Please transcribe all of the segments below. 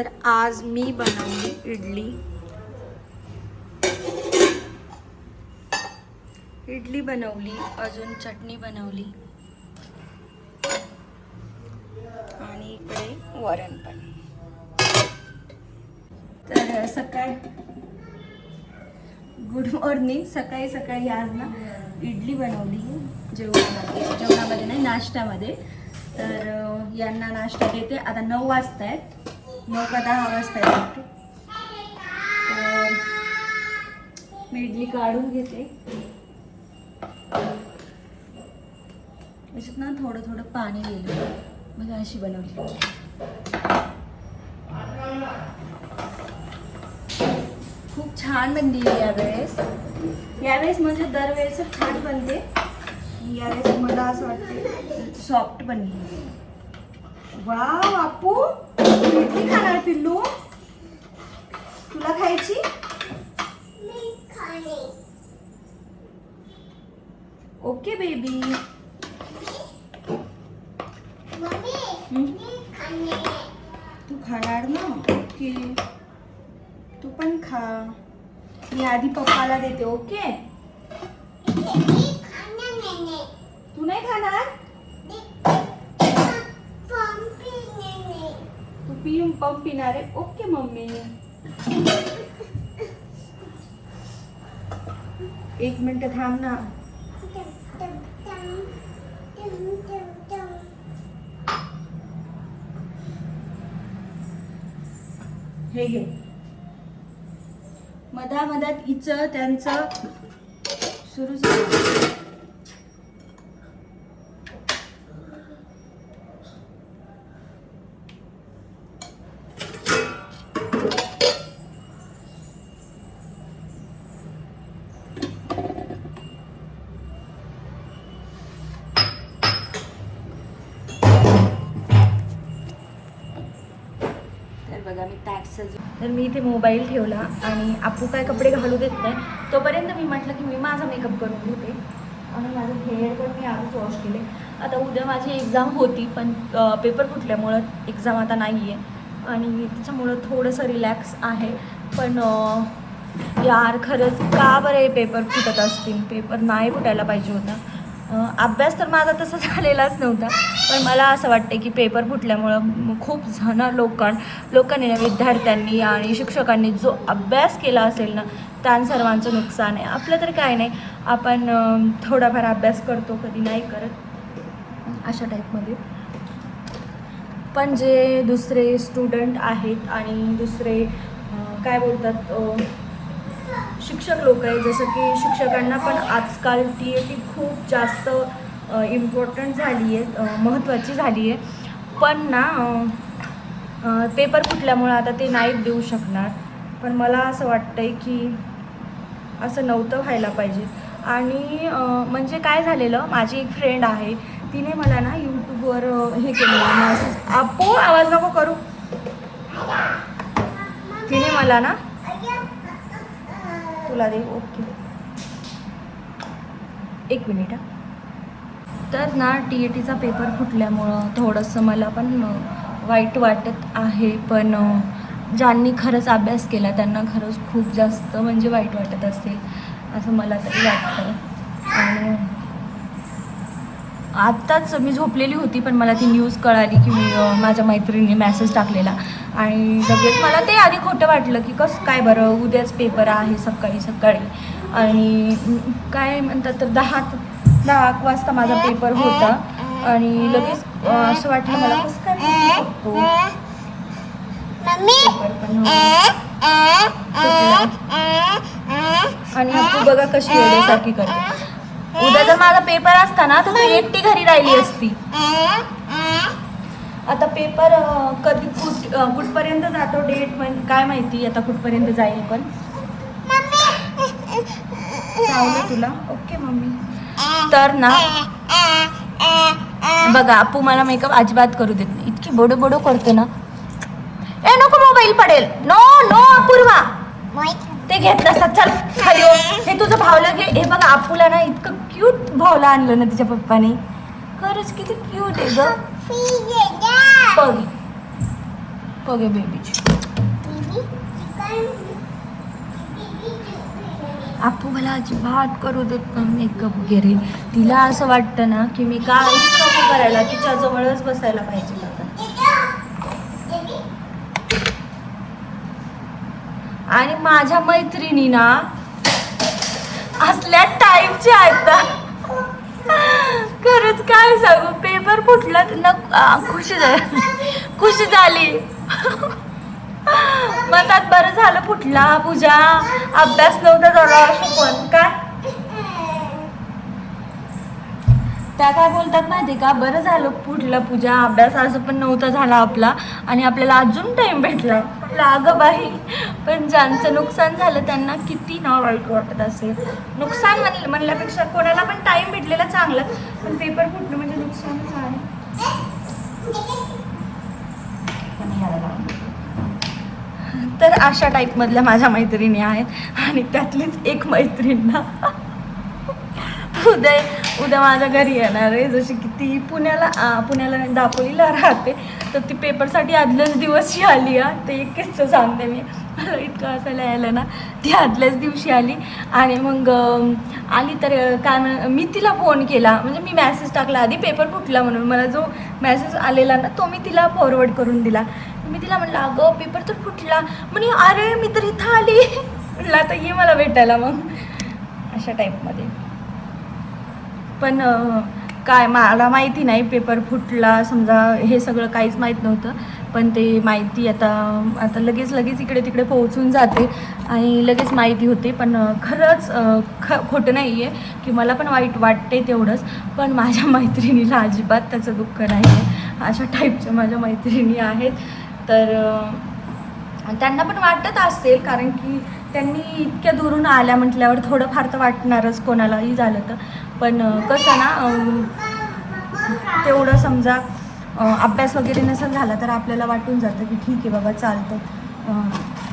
तर आज मी बनवली इडली बनवली, अजून चटणी बनवली आणि इकडे वरण पण. तर सकाळ गुड मॉर्निंग. सकाळी सकाळी आज ना इडली बनवली जेवणामध्ये नाही, नाश्त्यामध्ये. तर यांना नाश्ता देते. आता 9 वाजता आहेत, 9 का 10 वाजता आहेत. तर मी इडली काढून घेते. याच्यात ना थोडं थोडं पाणी गेलं, म्हणजे अशी बनवली. खूप छान बनली यावेळेस म्हणजे दरवेळेस छान बनते. यावेळेस मला असं वाटते सॉफ्ट बनली. वाव आपू, इडली खाणार पिल्लू? तुला खायची? Okay baby. तू खाणार ना? ओके, तू पण खा. मी आधी पप्पाला देते. ओके, तू नाही खाणार? तू पंप पिणार आहे? Okay mummy. 1 मिनिट थांब ना. हे घे. मधामधात हिचं त्यांचं सुरू झालं. बघा मी तर मी इथे मोबाईल ठेवला आणि आपू काय कपडे घालू देत नाही. तोपर्यंत मी म्हटलं की मी माझा मेकअप करून घेते आणि माझे हेअर पण मी आधीच वॉश केले. आता उद्या माझी एक्झाम होती, पण पेपर फुटल्यामुळं एक्झाम आता नाही आहे आणि त्याच्यामुळं थोडंसं रिलॅक्स आहे. पण यार खरंच का बरं हे पेपर फुटत असतील? पेपर नाही फुटायला पाहिजे होता. अभ्यास तर माझा तसा झालेलाच नव्हता, पण मला असं वाटते की पेपर फुटल्यामुळं खूप जण लोकांनी विद्यार्थ्यांनी आणि शिक्षकांनी जो अभ्यास केला असेल ना, त्या सर्वांचं नुकसान आहे. आपलं तर काय नाही, आपण थोडाफार अभ्यास करतो, कधी नाही करत, अशा टाईपमध्ये. पण जे दुसरे स्टुडंट आहेत आणि दुसरे काय बोलतात शिक्षक लोक आहे, जसं की शिक्षकांना पण आजकाल TET खूप जास्त इम्पॉर्टंट झाली आहे, महत्त्वाची झाली आहे. पण ना पेपर फुटल्यामुळं आता ते नाही देऊ शकणार. पण मला असं वाटतं आहे की असं नव्हतं व्हायला पाहिजे. आणि म्हणजे काय झालेलं, माझी एक फ्रेंड आहे, तिने मला ना यूट्यूबवर हे केलेलं मेसेज. आपो आवाज नको करू. तिने मला ना तुला दे. Okay, 1 minute. तर ना TETचा पेपर फुटल्यामुळं थोडंसं मला पण वाईट वाटत आहे. पण ज्यांनी खरंच अभ्यास केला त्यांना खरंच खूप जास्त म्हणजे वाईट वाटत असेल असं मला तरी वाटतं. आणि आत्ताच मी झोपलेली होती, पण मला ती न्यूज कळाली की माझ्या मैत्रिणीने मेसेज टाकलेला आणि लगेच मला ते आधी खोटं वाटलं की कसं काय बरं, उद्याच पेपर आहे सकाळी सकाळी. आणि काय म्हणतात तर 10 वाजता माझा पेपर होता आणि लगेच असं वाटलं मला कसं काय शकतो पेपर पण. आणि तू बघा कशी एवढ्यासारखी करते. उद्या जर माझा पेपर असता ना तर तू एकटी घरी राहिली असती. आता पेपर कधी कुठपर्यंत जातो डेट, पण काय माहिती आता कुठपर्यंत जाईल. पण चावलं तुला? Okay mummy. तर ना बघा आपू मला मेकअप अजिबात करू देत नाही, इतकी बोडो बोडो करते ना. ए नको, मोबाईल पडेल. नो नो अपूर्वा, ते घेत नसतात. चल खाली. हे तुझं भावलं घे. हे बघा आपूला ना इतकं क्यूट भावलं आणलं ना तिच्या पप्पाने. खरंच किती क्यूट आहे ग. पगे बेबीची. आपू मला अजिबात करू देत नाही मेकअप वगैरे. तिला असं वाटतं ना की मी काहीच नको करायला, तिच्याजवळच बसायला पाहिजे आता. आणि माझ्या मैत्रिणी ना असल्या टाईपच्या आहेत ना, खरंच काय सांगू. पेपर फुटला ना खुशी झाली म्हणतात बरं झालं फुटला पूजा, अभ्यास नव्हता झाला. पण काय त्या काय बोलतात माहिती का, बरं झालं फुटला पूजा, अभ्यास असं पण नव्हता झाला आपला आणि आपल्याला अजून टाइम भेटला. अगं बाई, पण ज्यांचं नुकसान झालं त्यांना किती ना वाईट वाटत असेल. नुकसान म्हणल्यापेक्षा कोणाला पण टाइम भेटलेला चांगलं, पण पेपर फुटणं म्हणजे नुकसानच आहे. तर अशा टाईपमधल्या माझ्या मैत्रिणी आहेत आणि त्यातलीच एक मैत्रीण ना उद्या माझ्या घरी येणार आहे. जशी की ती पुण्याला दापोलीला राहते, तर ती पेपरसाठी आदल्याच दिवशी आली. ते एक किस्सा सांगते मी, मला इतकं असायला यायला ना. ती आदल्याच दिवशी आली आणि मग आली तर काय मी तिला फोन केला, म्हणजे मी मॅसेज टाकला आधी पेपर फुटला म्हणून. मला जो मॅसेज आलेला ना तो मी तिला फॉरवर्ड करून दिला. मी तिला म्हटलं अगं पेपर तर फुटला. म्हणे अरे मी तर इथं आली. म्हटलं आता ये मला भेटायला. मग अशा टाईपमध्ये. पण काय मला माहिती नाही पेपर फुटला समजा, हे सगळं काहीच माहीत नव्हतं. पण ते माहिती आता लगेच इकडे तिकडे पोहोचून जाते आणि लगेच माहिती होते. पण खरंच खोटं नाही आहे की मला पण वाईट वाटते तेवढंच, पण माझ्या मैत्रिणीला अजिबात त्याचं दुःख नाही आहे. अशा टाईपच्या माझ्या मैत्रिणी आहेत. तर त्यांना पण वाटत असेल, कारण की त्यांनी इतक्या दुरून आल्या म्हटल्यावर थोडंफार तर वाटणारच कोणालाही झालं तर. पण कसं ना, तेवढं समजा अभ्यास वगैरे नसेल झाला तर आपल्याला वाटून जातं की ठीक आहे बाबा चालतं,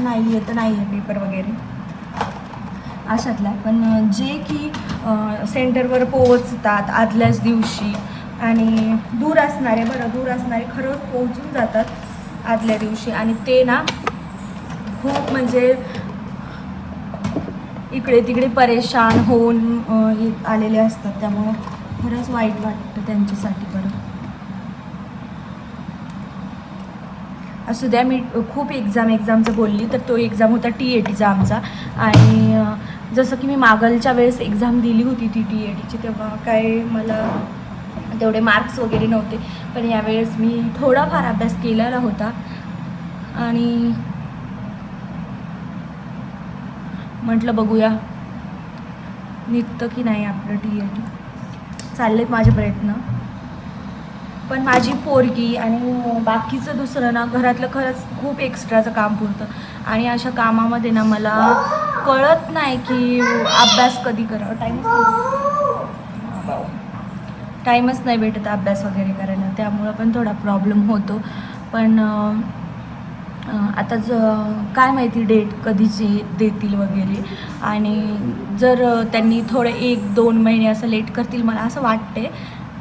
नाही आहे तर नाही आहे पेपर वगैरे अशातला. पण जे की सेंटरवर पोहोचतात आदल्याच दिवशी आणि दूर असणारे खरंच पोहोचून जातात आदल्या दिवशी, आणि ते ना खूप म्हणजे इकडे तिकडे परेशान होऊन आलेले असतात. त्यामुळं खरंच वाईट वाटतं त्यांच्यासाठी. बरं असू द्या. मी खूप एक्झामचं बोलली तर तो एक्झाम होता TATचा आमचा. आणि जसं की मी मागलच्या वेळेस एक्झाम दिली होती ती TATची, तेव्हा काय मला तेवढे मार्क्स वगैरे नव्हते. पण यावेळेस मी थोडाफार अभ्यास केलेला होता आणि म्हटलं बघूया निघतं की नाही आपलं TAT. चाललेत माझे प्रयत्न. पण माझी पोरगी आणि बाकीचं दुसरं ना घरातलं खरंच खूप एक्स्ट्राचं काम पुरतं. आणि अशा कामामध्ये ना मला कळत नाही की अभ्यास कधी करावा. टाईमच नाही भेटत अभ्यास वगैरे करायला, त्यामुळं पण थोडा प्रॉब्लेम होतो. पण आता काय माहिती डेट कधीची देतील वगैरे. आणि जर त्यांनी थोडं 1-2 महिने असं लेट करतील मला असं वाटते.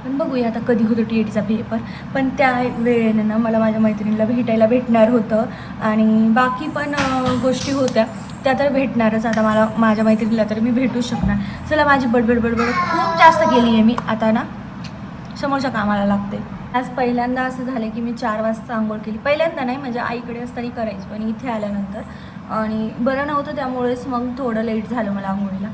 पण बघूया आता कधी होतो TATचा पेपर. पण त्या वेळेनं ना मला माझ्या मैत्रिणीला भेटणार होतं आणि बाकी पण गोष्टी होत्या त्या तर भेटणारच. आता मला माझ्या मैत्रिणीला तर मी भेटू शकणार. चला माझी बडबड खूप जास्त केली आहे मी. आता ना समोरच्या कामाला लागते. आज पहिल्यांदा असं झालं की मी 4 वाजता आंघोळ केली. पहिल्यांदा नाही, म्हणजे आईकडे असताना करायची, पण इथे आल्यानंतर आणि बरं नव्हतं त्यामुळेच मग थोडं लेट झालं मला आंघोळीला.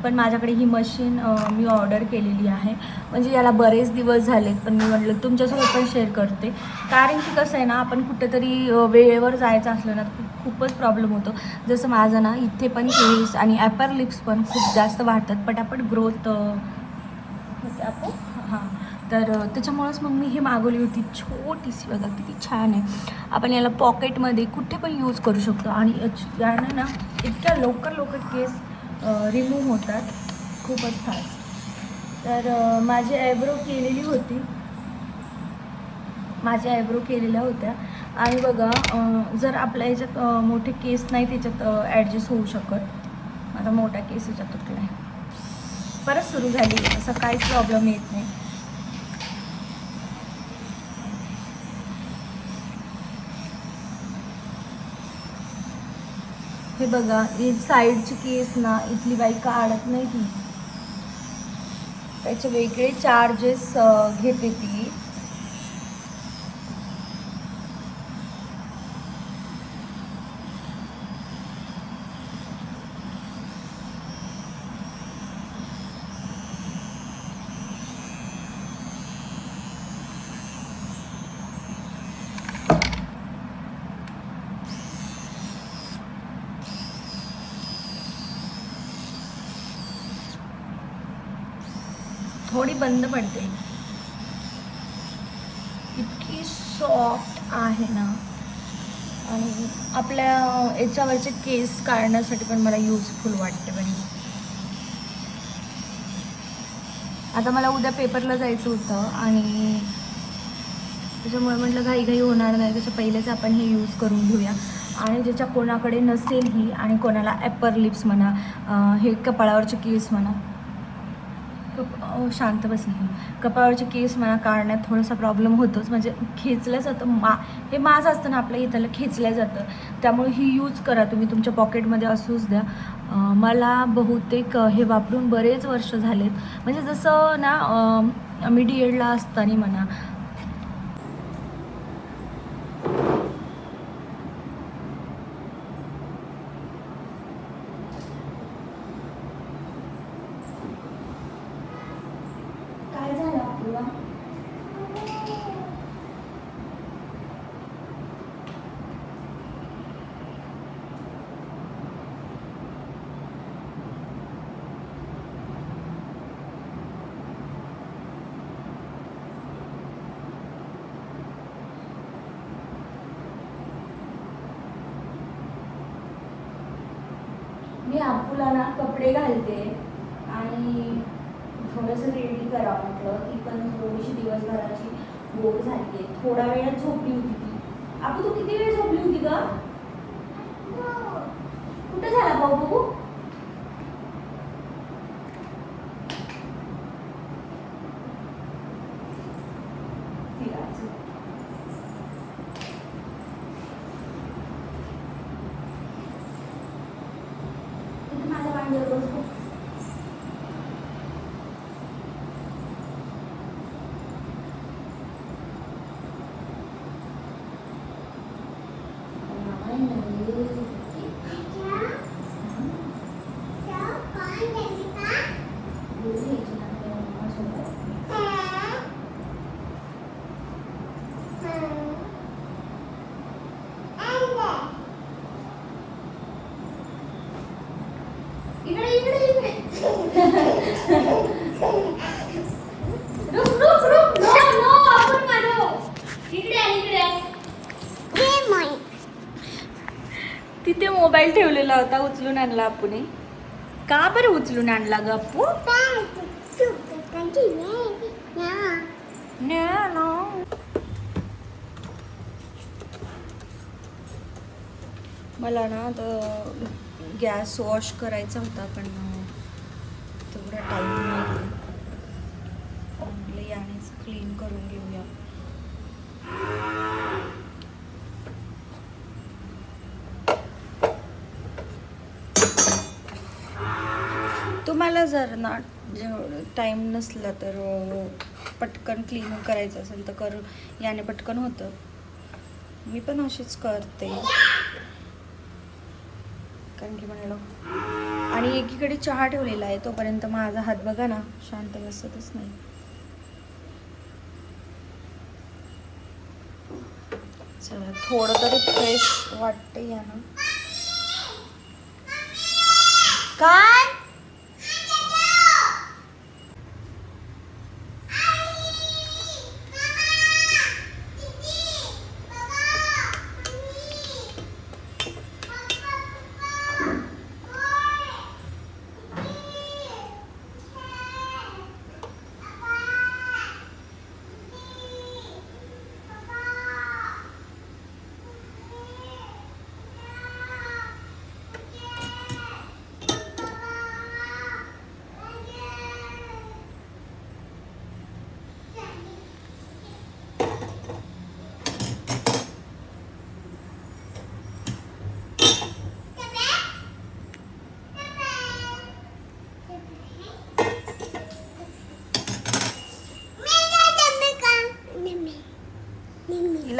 पण माझ्याकडे ही मशीन मी ऑर्डर केलेली आहे. म्हणजे याला बरेच दिवस झालेत, पण मी म्हटलं तुमच्यासोबत पण शेअर करते. कारण की कसं आहे ना, आपण कुठेतरी वेळेवर जायचं असलं ना खूपच प्रॉब्लेम होतो. जसं माझं ना इथे पण केस आणि ॲपर लिप्स पण खूप जास्त वाढतात, पटापट ग्रोथ होते आपण. हां, तर त्याच्यामुळंच मग मी हे मागवली होती. छोटीशी बघा किती छान आहे. आपण याला पॉकेटमध्ये कुठे पण यूज करू शकतो आणि यानं ना इतक्या लवकर केस रिमूव्ह होतात खूपच फास्ट. तर माझी आयब्रो केलेल्या होत्या. आणि बघा जर आपल्या याच्यात मोठे केस नाही त्याच्यात ॲडजस्ट होऊ शकत. आता मोठा केस याच्यात तुटला आहे, परत सुरू झाली, असं काहीच प्रॉब्लेम येत नाही. हे बघा, ही साईडची केस ना इथली बाई काढत नाही ती, त्याचे वेगळे चार्जेस घेते ती. थोडी बंद पडते, इतकी सॉफ्ट आहे ना. आणि आपल्या याच्यावरचे केस काढण्यासाठी पण मला युजफुल वाटते बाई. आता मला उद्या पेपरला जायचं होतं आणि त्याच्यामुळे म्हटलं घाई होणार नाही, त्याच्या पहिलेच आपण हे यूज करून घेऊया. आणि ज्याच्या कोणाकडे नसेल ही, आणि कोणाला ॲपर लिप्स म्हणा, हे कपाळावरचे केस म्हणा, शांत बसली, कपाळावरचे केस म्हणा काढण्यात थोडासा प्रॉब्लेम होतोच. म्हणजे खेचलं जातं, हे माझं असतं ना आपल्या इथलं खेचलं जातं. त्यामुळे ही यूज करा तुम्ही, तुमच्या पॉकेटमध्ये असूच द्या. मला बहुतेक हे वापरून बरेच वर्ष झालेत. म्हणजे जसं ना मी DEDला असताना म्हणा, काय झालं आपल्याला. मी आपूला ना कपडे घालते आणि थोडंसं रेडी करावं म्हटलं. ती पण थोडीशी दिवसभराची बोर झाली आहे. थोडा वेळात झोपली होती ती. आपू तू किती वेळ झोपली होती ग? कुठे झाला भाऊ बघू? माझ्या मांडीवर बसतो. तिथे मोबाईल ठेवलेला होता, उचलून आणला आपण. का बरं उचलून आणला ग अप्पू? मला ना तर गॅस वॉश करायचा होता, पण तेवढा टाईम नाही. याने क्लीन करून घेऊया. तुम्हाला जर ना टाईम नसला तर पटकन क्लीन करायचं असेल तर याने पटकन होतं. मी पण अशीच करते, कारण की म्हणलं. आणि एकीकडे चहा ठेवलेला आहे, तोपर्यंत माझा हात बघा ना शांत बसतच नाही. चला थोडं तरी फ्रेश वाटते यानं. काय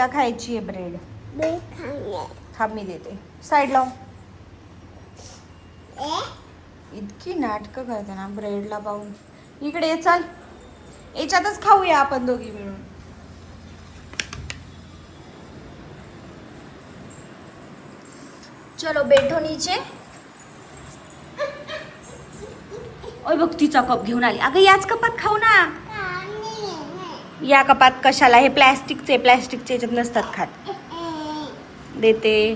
तिला खायची आहे ब्रेड. थांब मी देते. साईड लाव. इतकी नाटकं करते ना ब्रेडला पाहून. इकडे ये चल. याच्यातच खाऊया आपण दोघी मिळून. चलो बैठो नीचे. ओय बघ तिचा कप घेऊन आली. अगं याच कपात खाऊ ना. या कपात कशाला? हे प्लॅस्टिकचे याच्यात नसतात खात. देते.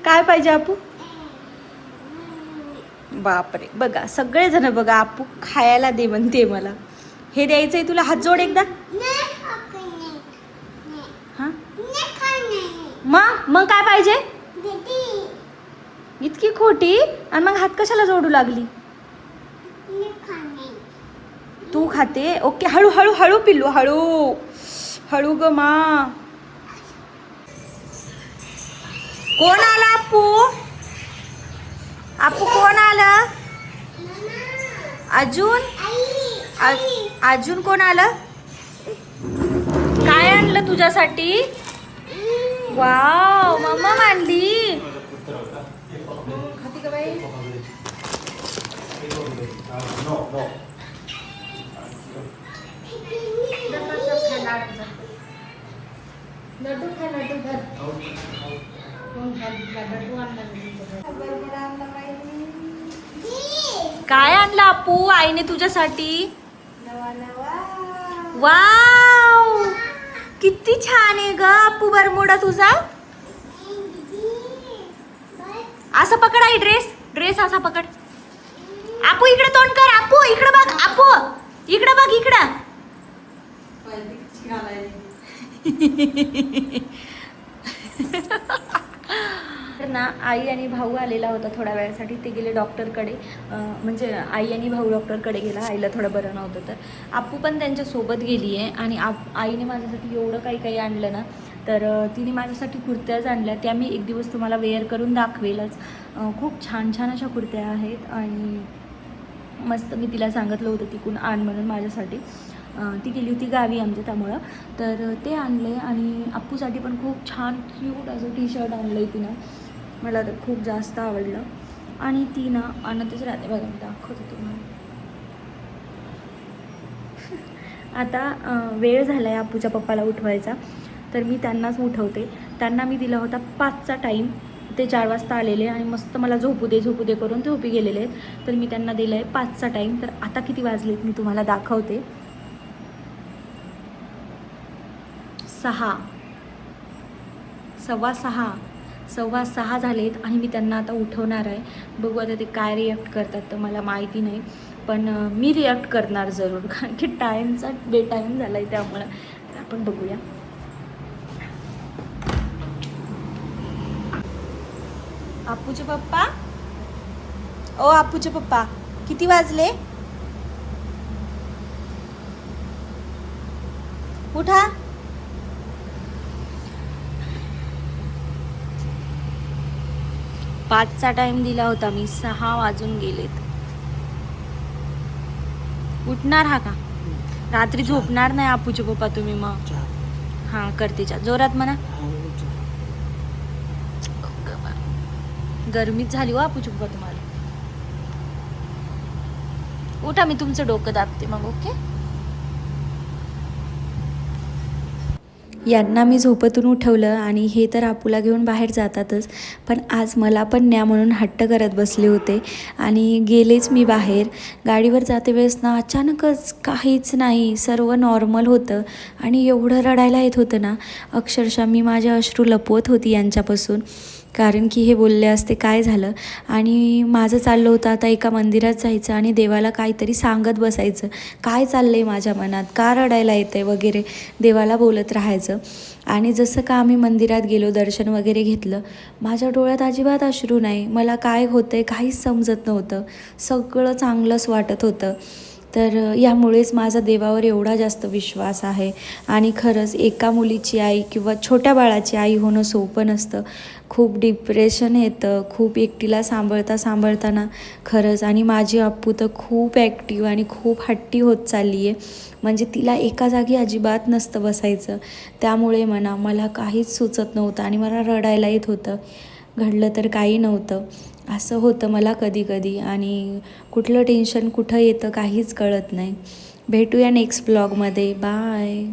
काय पाहिजे आपू? बापरे बघा सगळेजण बघा आपू खायला दे म्हणते मला. हे द्यायचंय तुला? हात जोड एकदा. हा मग काय पाहिजे? इतकी खोटी. आणि मग हात कशाला जोडू लागली? तू खाते? ओके. हळू हळू हळू पिल्लू, हळू हळू ग मा. कोण आला आपू? आपू कोण आलं? अजून कोण आलं? काय आणलं तुझ्यासाठी? वाव मम्मा मांडली. खाती का बाई? लड्डू खा लड्डू घर. काय आणलं आपू आईने तुझ्यासाठी? वाव किती छान आहे ग आपू बरमुडा तुझा. असा पकड आई. ड्रेस असा पकड. आपू इकडे तोंड कर. आपू इकडे बघ. आपू इकडे बघ. इकडं ना आई आणि भाऊ आलेला होता थोड्या वेळासाठी. ते गेले डॉक्टरकडे. म्हणजे आई आणि भाऊ डॉक्टरकडे गेला. आईला थोडं बरं नव्हतं तर आपू पण त्यांच्यासोबत गेली आहे. आणि आईने माझ्यासाठी एवढं काही आणलं ना. तर तिने माझ्यासाठी कुर्त्याच आणल्या. त्या मी एक दिवस तुम्हाला वेअर करून दाखवेलच. खूप छान अशा कुर्त्या आहेत. आणि मस्त मी तिला सांगितलं होतं तिकून आण म्हणून माझ्यासाठी. ती गेली होती गावी आमच्या त्यामुळं. तर ते आणले. आणि अप्पूसाठी पण खूप छान क्यूट असं टी शर्ट आणलं आहे तिनं. मला तर खूप जास्त आवडलं. आणि ती ना आणतच राहते बघा. मी दाखवते तुम्हाला. आता वेळ झाला आहे अप्पूच्या पप्पाला उठवायचा. तर मी त्यांनाच उठवते. त्यांना मी दिला होता 5चा टाईम. ते 4 वाजता आलेले आणि मस्त मला झोपू दे करून झोपी गेलेले आहेत. तर मी त्यांना दिलं आहे 5चा टाईम. तर आता किती वाजलेत मी तुम्हाला दाखवते. 6, 6:15 झालेत. आणि मी त्यांना आता उठवणार आहे. बघू आता ते काय रिॲक्ट करतात तर मला माहिती नाही. पण मी रिॲक्ट करणार जरूर. कारण की टाईमचा बेटाईम झाला आहे त्यामुळं. तर आपण बघूया. अप्पूचे पप्पा. ओ अप्पूचे पप्पा किती वाजले? उठा. पाचचा टाइम दिला होता मी. 6 वाजून गेलेत. उठणार हा का? रात्री झोपणार नाही अप्पूचे पप्पा तुम्ही मग? हां करते चा जोरात म्हणा. गरमीच झाली हो अप्पूचे पप्पा तुम्हाला. उठा मी तुमचं डोकं दाबते मग. ओके. यांना मी झोपेतून उठवलं आणि हे तर अपूला घेऊन बाहेर जातातच. पण आज मला पण न्या म्हणून हट्ट करत बसले होते. आणि गेलेच मी बाहेर. गाडीवर जाते वेळेस ना अचानकच काहीच नाही. सर्व नॉर्मल होतं. आणि एवढं रडायला येत होतं ना. अक्षरशः मी माझे अश्रू लपवत होती यांच्यापासून. कारण की हे बोलले असते काय झालं. आणि माझं चाललं होतं आता एका मंदिरात जायचं आणि देवाला काहीतरी सांगत बसायचं. काय चाललं आहे माझ्या मनात, का रडायला येतं आहे वगैरे देवाला बोलत राहायचं. आणि जसं का आम्ही मंदिरात गेलो, दर्शन वगैरे घेतलं, माझ्या डोळ्यात अजिबात अश्रू नाही. मला काय होतं आहे काहीच समजत नव्हतं. सगळं चांगलंच वाटत होतं. तर यामुळेच माझा देवावर एवढा जास्त विश्वास आहे. आणि खरंच एका मुलीची आई किंवा छोट्या बाळाची आई होणं सोपं नसतं. खूप डिप्रेशन येतं, खूप एकटीला सांभाळताना खरंच. आणि माझी अप्पू तर खूप ॲक्टिव्ह आणि खूप हट्टी होत चालली आहे. म्हणजे तिला एका जागी अजिबात नसतं बसायचं. त्यामुळे मला काहीच सुचत नव्हतं आणि मला रडायला येत होतं. घडलं तर काही नव्हतं असं होतं मला कधी कधी. आणि कुठलं टेन्शन कुठं येतं काहीच कळत नाही. भेटूया नेक्स्ट ब्लॉगमध्ये. बाय.